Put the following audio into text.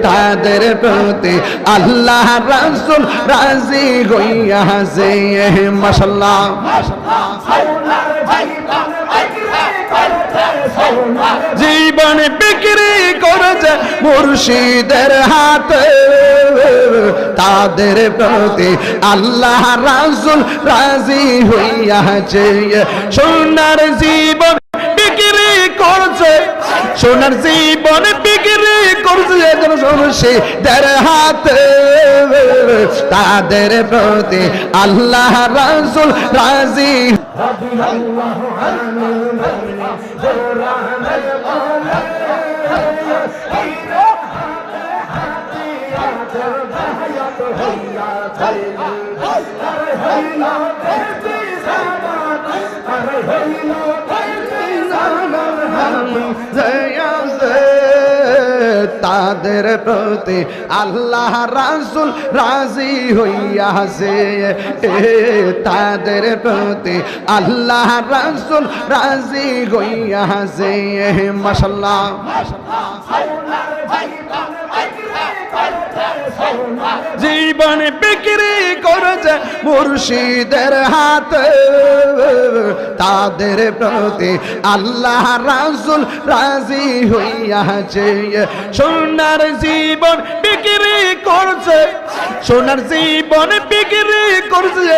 তাদের প্রতি আল্লাহ রাসূল রাজি হইয়াছে মাশাআল্লাহ জীবন বিক্রি করেছে মুর্শিদের হাতে তাদের প্রতি আল্লাহ রাসূল রাজি হইয়াছে সোনার জীবন বিক্রি করছে সোনার জীবন বিক্রি করছে মুর্শিদের হাতে তাদের প্রতি আল্লাহ রাসূল রাজি তাদের প্রতি আল্লাহ রাসূল রাজি হইয়াছে তাদের প্রতি আল্লাহ রাসূল রাজি হইয়াছে মাশাআল্লাহ জীবন বিক্রি করেছে মুর্শিদের হাতে তাদের প্রতি আল্লাহ রাসূল রাজি হইয়াছে সোনার জীবন বিক্রি করছে সোনার জীবন বিক্রি করছে